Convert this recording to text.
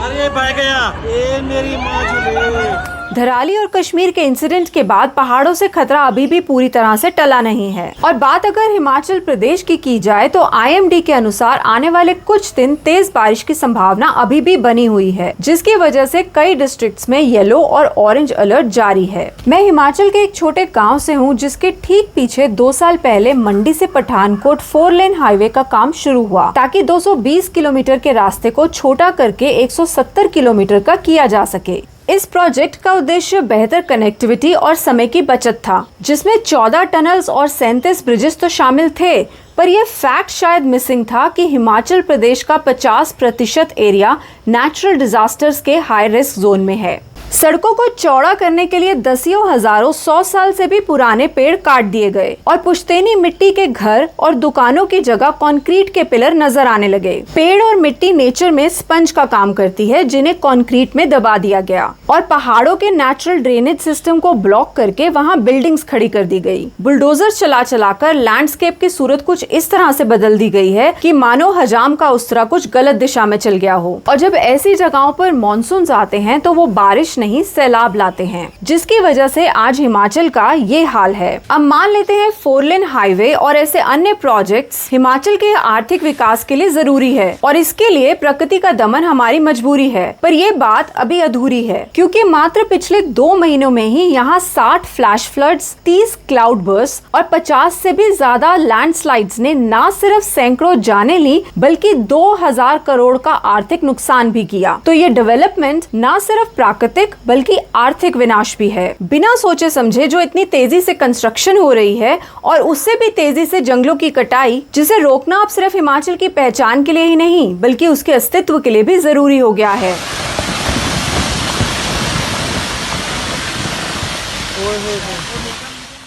अरे बह गया, ये मेरी माँ झूले। धराली और कश्मीर के इंसिडेंट के बाद पहाड़ों से खतरा अभी भी पूरी तरह से टला नहीं है। और बात अगर हिमाचल प्रदेश की जाए तो IMD के अनुसार आने वाले कुछ दिन तेज बारिश की संभावना अभी भी बनी हुई है, जिसकी वजह से कई डिस्ट्रिक्ट्स में येलो और ऑरेंज अलर्ट जारी है। मैं हिमाचल के एक छोटे गाँव से हूँ, जिसके ठीक पीछे 2 साल पहले मंडी से पठानकोट 4 लेन हाईवे का काम शुरू हुआ, ताकि 220 किलोमीटर के रास्ते को छोटा करके 170 किलोमीटर का किया जा सके। इस प्रोजेक्ट का उद्देश्य बेहतर कनेक्टिविटी और समय की बचत था, जिसमें 14 टनल्स और 37 ब्रिजेस तो शामिल थे। पर यह फैक्ट शायद मिसिंग था कि हिमाचल प्रदेश का 50% एरिया नेचुरल डिजास्टर्स के हाई रिस्क जोन में है। सड़कों को चौड़ा करने के लिए दसियों हजारों 100 साल से भी पुराने पेड़ काट दिए गए और पुश्तैनी मिट्टी के घर और दुकानों की जगह कंक्रीट के पिलर नजर आने लगे। पेड़ और मिट्टी नेचर में स्पंज का काम करती है, जिन्हें कंक्रीट में दबा दिया गया और पहाड़ों के नेचुरल ड्रेनेज सिस्टम को ब्लॉक करके वहां बिल्डिंग्स खड़ी कर दी गई। बुलडोजर चला चलाकर लैंडस्केप की सूरत कुछ इस तरह से बदल दी गई है कि मानो हजाम का उस्तरा कुछ गलत दिशा में चल गया हो। और जब ऐसी जगहों पर मॉनसून आते हैं तो वो बारिश नहीं सैलाब लाते हैं, जिसकी वजह से आज हिमाचल का ये हाल है। अब मान लेते हैं 4 लेन हाईवे और ऐसे अन्य प्रोजेक्ट्स हिमाचल के आर्थिक विकास के लिए जरूरी है और इसके लिए प्रकृति का दमन हमारी मजबूरी है। पर ये बात अभी अधूरी है, क्योंकि मात्र पिछले 2 महीनों में ही यहाँ 60 फ्लैश फ्लड्स, 30 क्लाउड बर्स्ट और 50 से भी ज्यादा लैंडस्लाइड्स ने न सिर्फ सैकड़ों जाने ली, बल्कि 2000 करोड़ का आर्थिक नुकसान भी किया। तो ये डेवलपमेंट न सिर्फ प्राकृतिक बल्कि आर्थिक विनाश भी है। बिना सोचे समझे जो इतनी तेजी से कंस्ट्रक्शन हो रही है और उससे भी तेजी से जंगलों की कटाई, जिसे रोकना अब सिर्फ हिमाचल की पहचान के लिए ही नहीं बल्कि उसके अस्तित्व के लिए भी जरूरी हो गया है। ओए